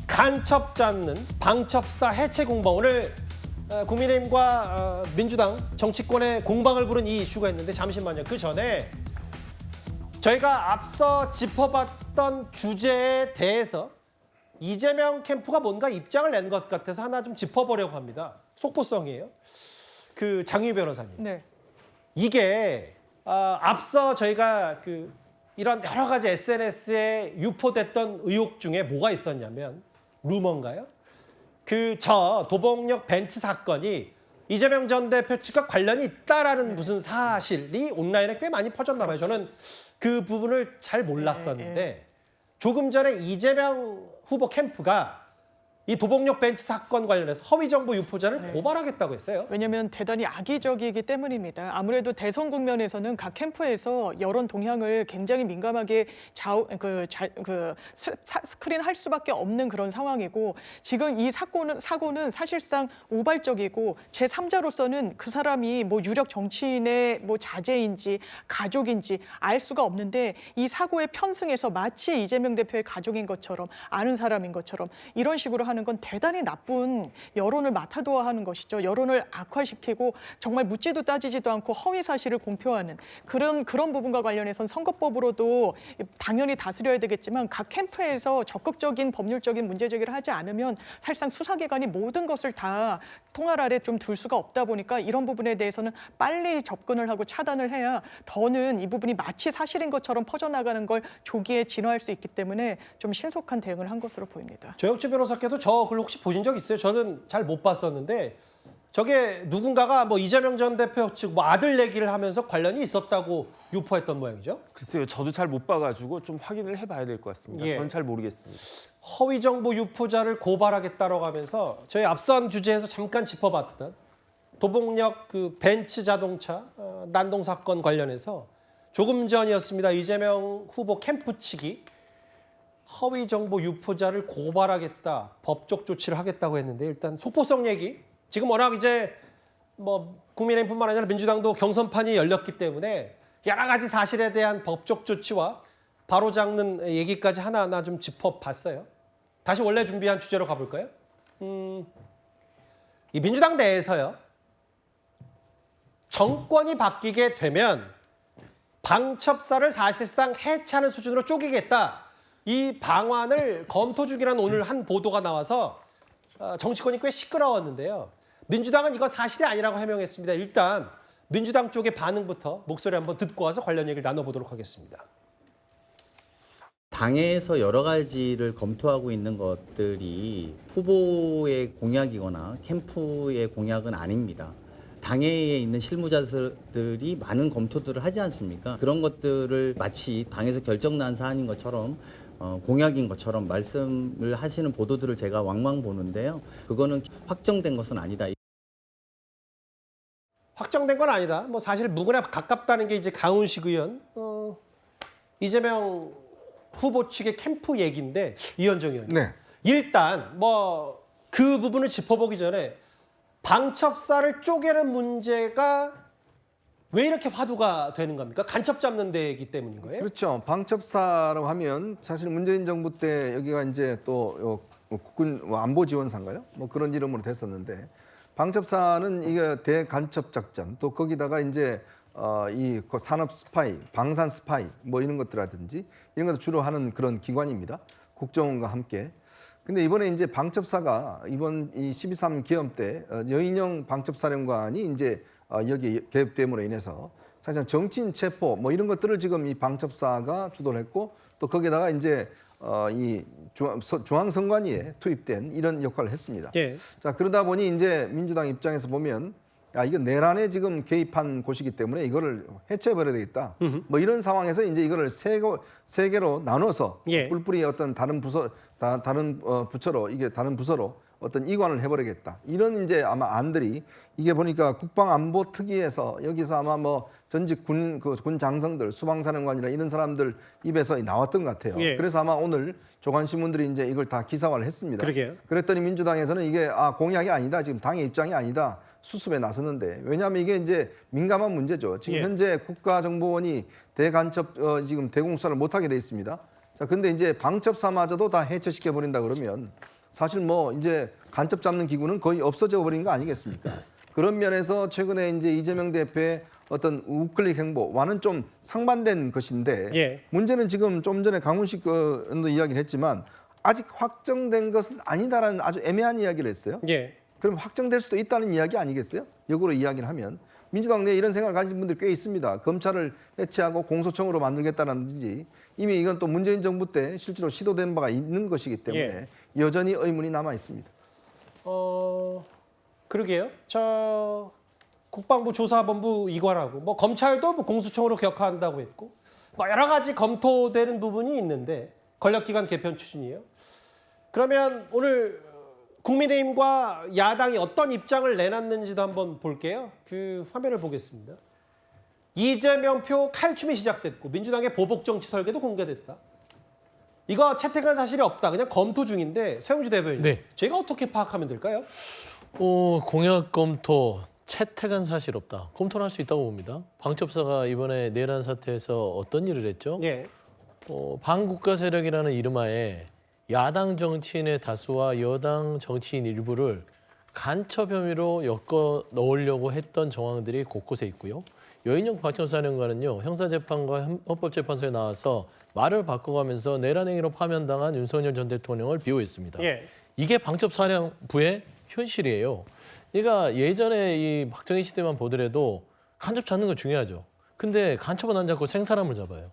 간첩 잡는 방첩사 해체 공방. 오늘 국민의힘과 민주당 정치권의 공방을 부른 이 이슈가 있는데 잠시만요. 그 전에 저희가 앞서 짚어봤던 주제에 대해서 이재명 캠프가 뭔가 입장을 낸 것 같아서 하나 좀 짚어보려고 합니다. 속보성이에요. 그 장유희 변호사님. 네. 이게 앞서 저희가 이런 여러 가지 SNS에 유포됐던 의혹 중에 뭐가 있었냐면 루머인가요? 도봉역 벤츠 사건이 이재명 전 대표 측과 관련이 있다라는 무슨 사실이 온라인에 꽤 많이 퍼졌나 봐요. 저는 그 부분을 잘 몰랐었는데 조금 전에 이재명 후보 캠프가 이 도봉역 벤츠 사건 관련해서 허위 정보 유포자를 고발하겠다고 했어요. 왜냐하면 대단히 악의적이기 때문입니다. 아무래도 대선 국면에서는 각 캠프에서 여론 동향을 굉장히 민감하게 스크린할 수밖에 없는 그런 상황이고, 지금 이 사고는 사실상 우발적이고 제3자로서는 그 사람이 뭐 유력 정치인의 뭐 자제인지 가족인지 알 수가 없는데, 이 사고에 편승해서 마치 이재명 대표의 가족인 것처럼 아는 사람인 것처럼 이런 식으로 하는 건 대단히 나쁜 여론을 마타도화 하는 것이죠. 여론을 악화시키고 정말 묻지도 따지지도 않고 허위 사실을 공표하는 그런 부분과 관련해서는 선거법으로도 당연히 다스려야 되겠지만, 각 캠프에서 적극적인 법률적인 문제 제기를 하지 않으면 사실상 수사기관이 모든 것을 다 통할 아래 좀 둘 수가 없다 보니까 이런 부분에 대해서는 빨리 접근을 하고 차단을 해야 더는 이 부분이 마치 사실인 것처럼 퍼져나가는 걸 조기에 진화할 수 있기 때문에 좀 신속한 대응을 한 것으로 보입니다. 조혁재 변호사께서 저 글 혹시 보신 적 있어요? 저는 잘 못 봤었는데 저게 누군가가 뭐 이재명 전 대표 측 뭐 아들 얘기를 하면서 관련이 있었다고 유포했던 모양이죠? 글쎄요, 저도 잘 못 봐가지고 좀 확인을 해봐야 될 것 같습니다. 저는 잘 모르겠습니다. 허위 정보 유포자를 고발하겠다라고 하면서 저희 앞선 주제에서 잠깐 짚어봤던 도봉역 벤츠 자동차 난동 사건 관련해서 조금 전이었습니다. 이재명 후보 캠프 측이 허위 정보 유포자를 고발하겠다, 법적 조치를 하겠다고 했는데, 일단 속보성 얘기. 지금 워낙 이제 뭐 국민의힘뿐만 아니라 민주당도 경선판이 열렸기 때문에 여러 가지 사실에 대한 법적 조치와 바로잡는 얘기까지 하나하나 좀 짚어봤어요. 다시 원래 준비한 주제로 가볼까요? 이 민주당 내에서요, 정권이 바뀌게 되면 방첩사를 사실상 해체하는 수준으로 쪼개겠다. 이 방안을 검토 중이라는 오늘 한 보도가 나와서 정치권이 꽤 시끄러웠는데요. 민주당은 이거 사실이 아니라고 해명했습니다. 일단 민주당 쪽의 반응부터 목소리 한번 듣고 와서 관련 얘기를 나눠보도록 하겠습니다. 당에서 여러 가지를 검토하고 있는 것들이 후보의 공약이거나 캠프의 공약은 아닙니다. 당내에 있는 실무자들이 많은 검토들을 하지 않습니까? 그런 것들을 마치 당에서 결정난 사안인 것처럼 공약인 것처럼 말씀을 하시는 보도들을 제가 왕왕 보는데요. 그거는 확정된 것은 아니다. 확정된 건 아니다. 뭐 사실 무근에 가깝다는 게 이제 강훈식 의원, 이재명 후보 측의 캠프 얘기인데, 이현정 의원. 네. 일단 뭐 그 부분을 짚어보기 전에 방첩사를 쪼개는 문제가 왜 이렇게 화두가 되는 겁니까? 간첩 잡는 데이기 때문인 거예요? 그렇죠. 방첩사라고 하면 사실 문재인 정부 때 여기가 이제 또 국군 안보 지원사인가요? 뭐 그런 이름으로 됐었는데, 방첩사는 이게 대간첩 작전, 또 거기다가 이제 이 산업 스파이, 방산 스파이 뭐 이런 것들이라든지 이런 것을 주로 하는 그런 기관입니다. 국정원과 함께. 근데 이번에 이제 방첩사가 이번 이 12.3 계엄 때 여인영 방첩사령관이 이제 여기 개입됨으로 인해서 사실상 정치인 체포 뭐 이런 것들을 지금 이 방첩사가 주도를 했고, 또 거기다가 이제 이 중앙선관위에 투입된 이런 역할을 했습니다. 예. 자, 그러다 보니 이제 민주당 입장에서 보면 이건 내란에 지금 개입한 곳이기 때문에 이거를 해체해버려야 되겠다. 뭐 이런 상황에서 이제 이거를 세 개로 나눠서 뿔뿔이 어떤 다른 부처로 이게 다른 부서로 어떤 이관을 해버리겠다. 이런 이제 아마 안들이 이게 보니까 국방안보특위에서 여기서 아마 뭐 전직 군 장성들, 수방사령관이나 이런 사람들 입에서 나왔던 것 같아요. 그래서 아마 오늘 조간신문들이 이제 이걸 다 기사화를 했습니다. 그러게요. 그랬더니 민주당에서는 이게 공약이 아니다. 지금 당의 입장이 아니다. 수습에 나섰는데, 왜냐하면 이게 이제 민감한 문제죠. 지금 현재 국가정보원이 대간첩 지금 대공수사를 못하게 돼 있습니다. 자, 근데 이제 방첩사마저도 다 해체시켜 버린다 그러면 사실 뭐 이제 간첩 잡는 기구는 거의 없어져 버린 거 아니겠습니까? 그런 면에서 최근에 이제 이재명 대표의 어떤 우클릭 행보와는 좀 상반된 것인데 예. 문제는 지금 좀 전에 강훈식 의원도 이야기를 했지만 아직 확정된 것은 아니다라는 아주 애매한 이야기를 했어요. 예. 그럼 확정될 수도 있다는 이야기 아니겠어요? 역으로 이야기를 하면 민주당 내에 이런 생각을 가진 분들 꽤 있습니다. 검찰을 해체하고 공소청으로 만들겠다는지 이미 이건 또 문재인 정부 때 실제로 시도된 바가 있는 것이기 때문에 예. 여전히 의문이 남아 있습니다. 그러게요. 저 국방부 조사본부 이관하고 뭐 검찰도 뭐 공수처로 격하한다고 했고 뭐 여러 가지 검토되는 부분이 있는데 권력기관 개편 추진이에요. 그러면 오늘 국민의힘과 야당이 어떤 입장을 내놨는지도 한번 볼게요. 그 화면을 보겠습니다. 이재명 표 칼춤이 시작됐고 민주당의 보복 정치 설계도 공개됐다. 이거 채택한 사실이 없다. 그냥 검토 중인데 서영주 대변인, 네. 저희가 어떻게 파악하면 될까요? 공약 검토 채택한 사실 없다. 검토는 할 수 있다고 봅니다. 방첩사가 이번에 내란 사태에서 어떤 일을 했죠? 예, 반국가 세력이라는 이름하에 야당 정치인의 다수와 여당 정치인 일부를 간첩 혐의로 엮어 넣으려고 했던 정황들이 곳곳에 있고요. 여인영 방첩사령관은요, 형사재판과 헌법재판소에 나와서 말을 바꿔가면서 내란 행위로 파면당한 윤석열 전 대통령을 비호했습니다. 예, 이게 방첩사령부의 현실이에요. 그러니까 예전에 이 박정희 시대만 보더라도 간첩 잡는 거 중요하죠. 근데 간첩은 안 잡고 생사람을 잡아요.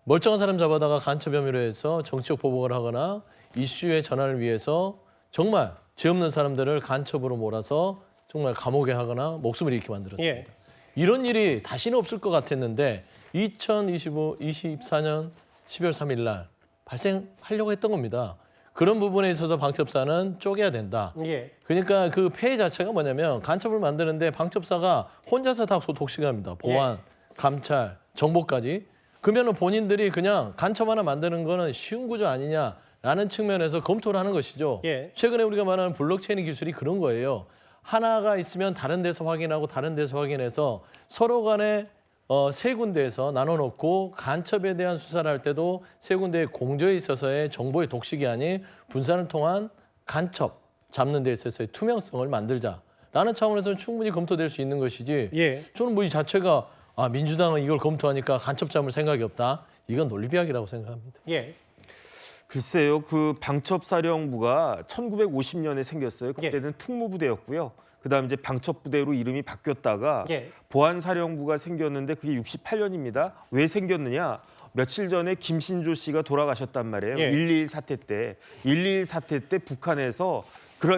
멀쩡한 사람 잡아다가 간첩 혐의로 해서 정치적 보복을 하거나 이슈의 전환을 위해서 정말 죄 없는 사람들을 간첩으로 몰아서 정말 감옥에 하거나 목숨을 잃게 만들었습니다. 예. 이런 일이 다시는 없을 것 같았는데 2024년 12월 3일 날 발생하려고 했던 겁니다. 그런 부분에 있어서 방첩사는 쪼개야 된다. 예. 그러니까 그 폐해 자체가 뭐냐면 간첩을 만드는데 방첩사가 혼자서 다 독식합니다. 보안, 감찰, 정보까지. 그러면 본인들이 그냥 간첩 하나 만드는 거는 쉬운 구조 아니냐라는 측면에서 검토를 하는 것이죠. 예. 최근에 우리가 말하는 블록체인 기술이 그런 거예요. 하나가 있으면 다른 데서 확인하고 다른 데서 확인해서 서로 간에 세 군데에서 나눠놓고 간첩에 대한 수사를 할 때도 세 군데의 공조에 있어서의 정보의 독식이 아닌 분산을 통한 간첩 잡는 데 있어서의 투명성을 만들자라는 차원에서는 충분히 검토될 수 있는 것이지. 예. 저는 뭐 이 자체가 민주당은 이걸 검토하니까 간첩 잡을 생각이 없다. 이건 논리비약이라고 생각합니다. 예. 글쎄요, 그 방첩사령부가 1950년에 생겼어요. 예. 그때는 특무부대였고요. 그다음 이제 방첩부대로 이름이 바뀌었다가 예. 보안사령부가 생겼는데 그게 68년입니다. 왜 생겼느냐? 며칠 전에 김신조 씨가 돌아가셨단 말이에요. 예. 1.21 사태 때. 1.21 사태 때 북한에서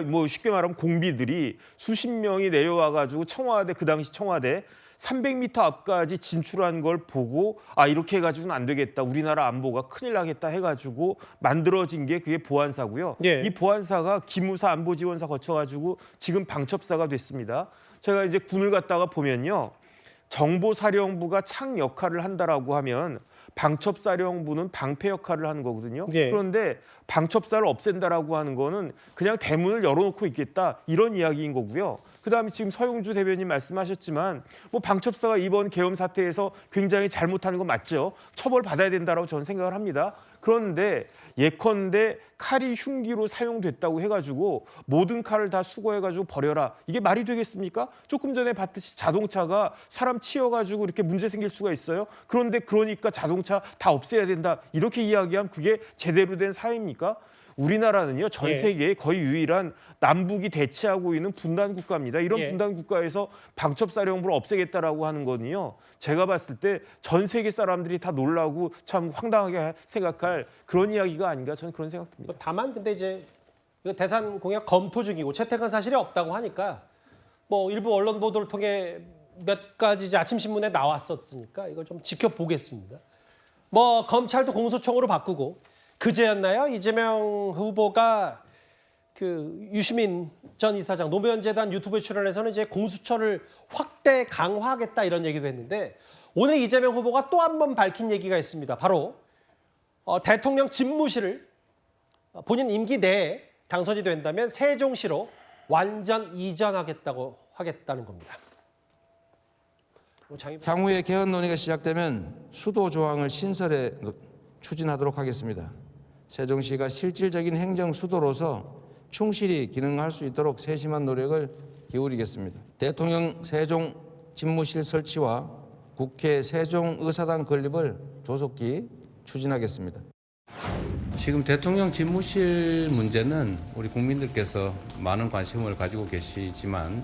뭐 쉽게 말하면 공비들이 수십 명이 내려와가지고 청와대, 그 당시 청와대 300m 앞까지 진출한 걸 보고 이렇게 해가지고는 안 되겠다. 우리나라 안보가 큰일 나겠다 해가지고 만들어진 게 그게 보안사고요. 예. 이 보안사가 기무사 안보지원사 거쳐가지고 지금 방첩사가 됐습니다. 제가 이제 군을 갔다가 보면요. 정보사령부가 창 역할을 한다라고 하면 방첩사령부는 방패 역할을 하는 거거든요. 예. 그런데 방첩사를 없앤다라고 하는 거는 그냥 대문을 열어놓고 있겠다 이런 이야기인 거고요. 그다음에 지금 서영주 대변인 말씀하셨지만 뭐 방첩사가 이번 계엄 사태에서 굉장히 잘못하는 건 맞죠. 처벌받아야 된다라고 저는 생각을 합니다. 그런데 예컨대 칼이 흉기로 사용됐다고 해가지고 모든 칼을 다 수거해가지고 버려라. 이게 말이 되겠습니까? 조금 전에 봤듯이 자동차가 사람 치여가지고 이렇게 문제 생길 수가 있어요. 그런데 그러니까 자동차 다 없애야 된다. 이렇게 이야기하면 그게 제대로 된 사회입니까? 우리나라는요, 전 세계에 거의 유일한 남북이 대치하고 있는 분단 국가입니다. 이런 분단 국가에서 방첩사령부를 없애겠다라고 하는 거는요, 제가 봤을 때 전 세계 사람들이 다 놀라고 참 황당하게 생각할 그런 이야기가 아닌가 저는 그런 생각듭니다. 다만 근데 이제 대산 공약 검토 중이고 채택한 사실이 없다고 하니까 뭐 일부 언론 보도를 통해 몇 가지 이제 아침 신문에 나왔었으니까 이걸 좀 지켜보겠습니다. 뭐 검찰도 공소청으로 바꾸고 그제였나요? 이재명 후보가 그 유시민 전 이사장 노무현 재단 유튜브에 출연해서는 이제 공수처를 확대 강화하겠다 이런 얘기도 했는데 오늘 이재명 후보가 또 한 번 밝힌 얘기가 있습니다. 바로 대통령 집무실을 본인 임기 내에 당선이 된다면 세종시로 완전 하겠다는 겁니다. 향후에 개헌 논의가 시작되면 수도 조항을 신설해 추진하도록 하겠습니다. 세종시가 실질적인 행정 수도로서 충실히 기능할 수 있도록 세심한 노력을 기울이겠습니다. 대통령 세종 집무실 설치와 국회 세종의사당 건립을 조속히 추진하겠습니다. 지금 대통령 집무실 문제는 우리 국민들께서 많은 관심을 가지고 계시지만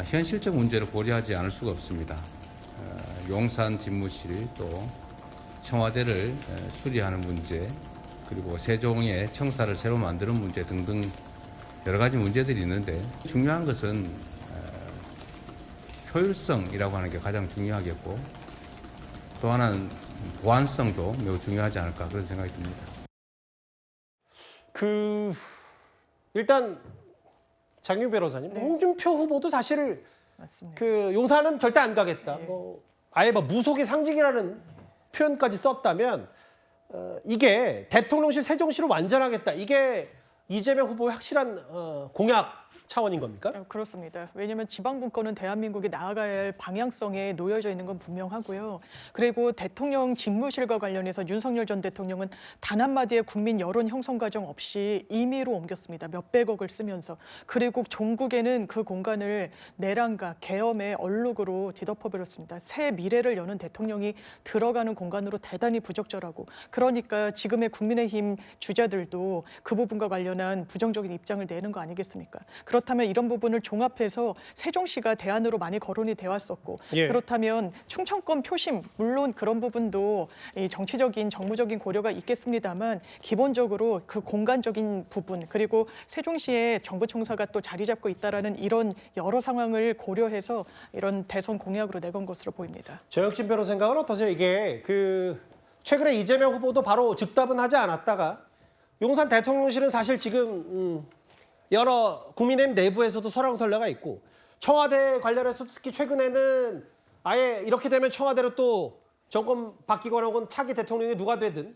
현실적 문제를 고려하지 않을 수가 없습니다. 용산 집무실 또 청와대를 수리하는 문제 그리고 세종의 청사를 새로 만드는 문제 등등 여러 가지 문제들이 있는데 중요한 것은 효율성이라고 하는 게 가장 중요하겠고 또 하나는 보안성도 매우 중요하지 않을까 그런 생각이 듭니다. 일단 장윤 변호사님, 네. 홍준표 후보도 사실 맞습니다. 용산은 절대 안 가겠다. 예. 아예 무속의 상징이라는 표현까지 썼다면 이게 대통령실 세종시로 완전하겠다. 이게 이재명 후보의 확실한 공약 차원인 겁니까? 그렇습니다. 왜냐하면 지방분권은 대한민국이 나아가야 할 방향성에 놓여져 있는 건 분명하고요. 그리고 대통령 집무실과 관련해서 윤석열 전 대통령은 단 한마디의 국민 여론 형성 과정 없이 임의로 옮겼습니다. 몇백억을 쓰면서. 그리고 종국에는 그 공간을 내란과 계엄의 얼룩으로 뒤덮어버렸습니다. 새 미래를 여는 대통령이 들어가는 공간으로 대단히 부적절하고 그러니까 지금의 국민의힘 주자들도 그 부분과 관련한 부정적인 입장을 내는 거 아니겠습니까? 그렇다면 이런 부분을 종합해서 세종시가 대안으로 많이 거론이 되어 왔었고 예. 그렇다면 충청권 표심 물론 그런 부분도 이 정치적인 정무적인 고려가 있겠습니다만 기본적으로 그 공간적인 부분 그리고 세종시에 정부청사가 또 자리 잡고 있다라는 이런 여러 상황을 고려해서 이런 대선 공약으로 내건 것으로 보입니다. 조혁진 변호 생각은 어떠세요? 이게 최근에 이재명 후보도 바로 즉답은 하지 않았다가 용산 대통령실은 사실 지금 여러 국민의힘 내부에서도 설왕설래가 있고 청와대 관련해서 특히 최근에는 아예 이렇게 되면 청와대로 또 정권 바뀌거나 혹은 차기 대통령이 누가 되든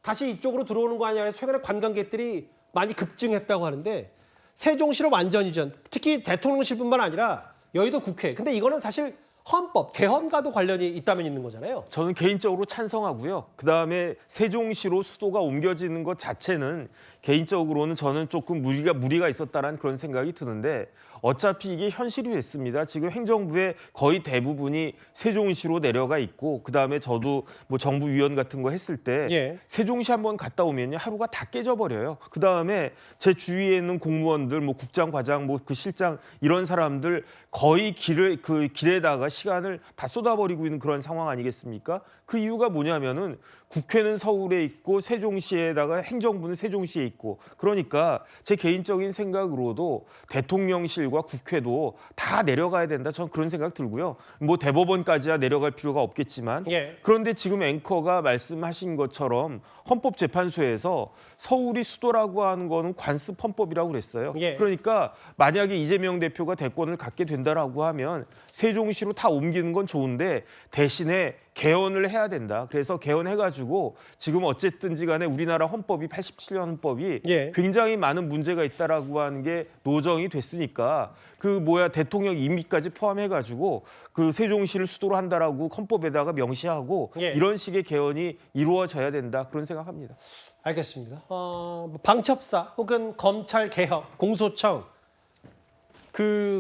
다시 이쪽으로 들어오는 거 아니냐 해서 최근에 관광객들이 많이 급증했다고 하는데 세종시로 완전 이전 특히 대통령실뿐만 아니라 여의도 국회 근데 이거는 사실 헌법 개헌과도 관련이 있다면 있는 거잖아요. 저는 개인적으로 찬성하고요. 그다음에 세종시로 수도가 옮겨지는 것 자체는 개인적으로는 저는 조금 무리가 있었다라는 그런 생각이 드는데 어차피 이게 현실이 됐습니다. 지금 행정부의 거의 대부분이 세종시로 내려가 있고 그다음에 저도 뭐 정부 위원 같은 거 했을 때 예. 세종시 한번 갔다 오면요 하루가 다 깨져버려요. 그다음에 제 주위에 있는 공무원들 뭐 국장, 과장, 뭐 그 실장 이런 사람들 거의 길에다가 시간을 다 쏟아버리고 있는 그런 상황 아니겠습니까? 그 이유가 뭐냐면은 국회는 서울에 있고 세종시에다가 행정부는 세종시에 있고 그러니까 제 개인적인 생각으로도 대통령실과 국회도 다 내려가야 된다. 저는 그런 생각 들고요. 뭐 대법원까지야 내려갈 필요가 없겠지만 예. 그런데 지금 앵커가 말씀하신 것처럼 헌법재판소에서 서울이 수도라고 하는 거는 관습 헌법이라고 그랬어요. 예. 그러니까 만약에 이재명 대표가 대권을 갖게 된다라고 하면 세종시로 다 옮기는 건 좋은데 대신에 개헌을 해야 된다. 그래서 개헌해가지고 지금 어쨌든지 간에 우리나라 헌법이 87년 헌법이 예. 굉장히 많은 문제가 있다라고 하는 게 노정이 됐으니까 대통령 임기까지 포함해가지고 그 세종시를 수도로 한다라고 헌법에다가 명시하고 예. 이런 식의 개헌이 이루어져야 된다. 그런 생각합니다. 알겠습니다. 방첩사 혹은 검찰 개혁, 공소청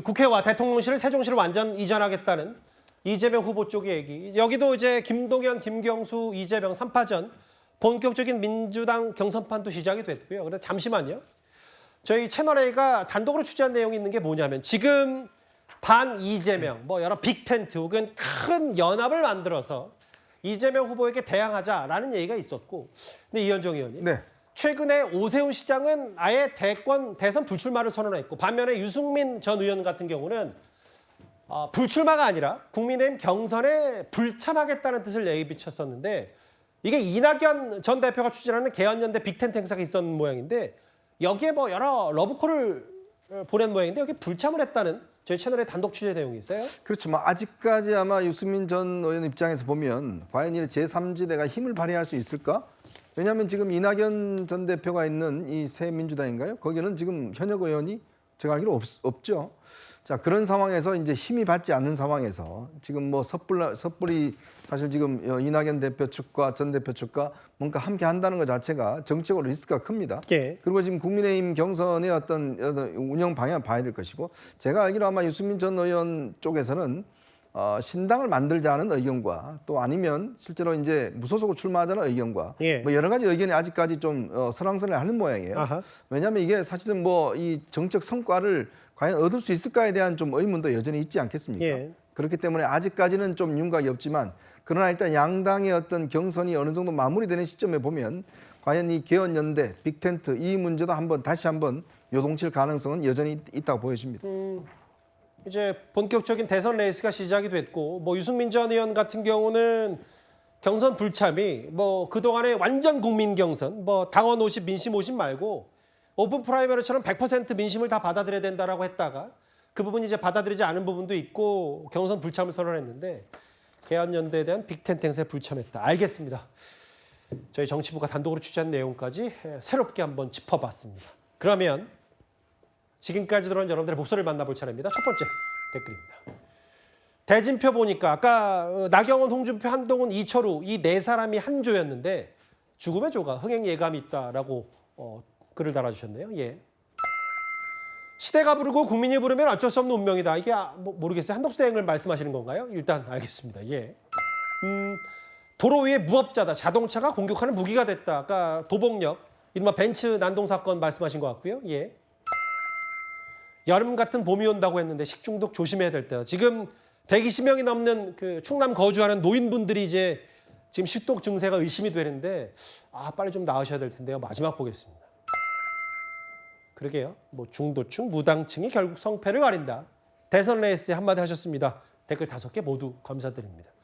국회와 대통령실을 세종시로 완전 이전하겠다는 이재명 후보 쪽의 얘기. 여기도 이제 김동연, 김경수, 이재명 3파전 본격적인 민주당 경선판도 시작이 됐고요. 그런데 잠시만요. 저희 채널A가 단독으로 취재한 내용이 있는 게 뭐냐면 지금 반 이재명, 뭐 여러 빅텐트 혹은 큰 연합을 만들어서 이재명 후보에게 대항하자라는 얘기가 있었고, 근데 이현정 의원님, 네. 최근에 오세훈 시장은 아예 대선 불출마를 선언했고 반면에 유승민 전 의원 같은 경우는 불출마가 아니라 국민의힘 경선에 불참하겠다는 뜻을 내비쳤었는데 이게 이낙연 전 대표가 추진하는 개헌연대 빅텐트 행사가 있었는 모양인데 여기에 뭐 여러 러브콜을 보낸 모양인데 여기 불참을 했다는 저희 채널의 단독 취재 내용이 있어요. 그렇죠. 뭐 아직까지 아마 유승민 전 의원 입장에서 보면 과연 이 제3지대가 힘을 발휘할 수 있을까? 왜냐하면 지금 이낙연 전 대표가 있는 이 새민주당인가요? 거기는 지금 현역 의원이 제가 알기로 없죠. 자, 그런 상황에서 이제 힘이 받지 않는 상황에서 지금 뭐 섣불리 사실 지금 이낙연 대표 측과 전 대표 측과 뭔가 함께 한다는 것 자체가 정치적으로 리스크가 큽니다. 예. 그리고 지금 국민의힘 경선의 어떤 운영 방향을 봐야 될 것이고, 제가 알기로 아마 유승민 전 의원 쪽에서는 신당을 만들자는 의견과 또 아니면 실제로 이제 무소속으로 출마하자는 의견과 예. 뭐 여러 가지 의견이 아직까지 좀 설왕설래 하는 모양이에요. 아하. 왜냐하면 이게 사실은 뭐 이 정책 성과를 과연 얻을 수 있을까에 대한 좀 의문도 여전히 있지 않겠습니까? 예. 그렇기 때문에 아직까지는 좀 윤곽이 없지만, 그러나 일단 양당의 어떤 경선이 어느 정도 마무리되는 시점에 보면 과연 이 개헌연대, 빅텐트 이 문제도 다시 한번 요동칠 가능성은 여전히 있다고 보여집니다. 이제 본격적인 대선 레이스가 시작이 됐고, 뭐 유승민 전 의원 같은 경우는 경선 불참이 뭐 그동안의 완전 국민 경선, 뭐 당원 50, 민심 50 말고 오픈 프라이머리처럼 100% 민심을 다 받아들여야 된다라고 했다가 그 부분이 이제 받아들이지 않은 부분도 있고 경선 불참을 선언했는데, 개헌연대에 대한 빅텐트 행사에 불참했다. 알겠습니다. 저희 정치부가 단독으로 취재한 내용까지 새롭게 한번 짚어봤습니다. 그러면 지금까지 들어온 여러분들의 목소리를 만나볼 차례입니다. 첫 번째 댓글입니다. 대진표 보니까 아까 나경원, 홍준표, 한동훈, 이철우 이 네 사람이 한 조였는데 죽음의 조가 흥행 예감이 있다라고 글을 달아주셨네요. 예. 시대가 부르고 국민이 부르면 어쩔 수 없는 운명이다. 이게 모르겠어요. 한덕수 대행을 말씀하시는 건가요? 일단 알겠습니다. 예. 도로 위에 무법자다. 자동차가 공격하는 무기가 됐다. 아까 도봉역, 이른바 벤츠 난동 사건 말씀하신 것 같고요. 예. 여름 같은 봄이 온다고 했는데 식중독 조심해야 될 때다. 지금 120명이 넘는 그 충남 거주하는 노인분들이 이제 지금 식독 증세가 의심이 되는데 빨리 좀 나으셔야 될 텐데요. 마지막 보겠습니다. 그러게요. 뭐 중도층, 무당층이 결국 성패를 가린다. 대선 레이스에 한마디 하셨습니다. 댓글 5개 모두 감사드립니다.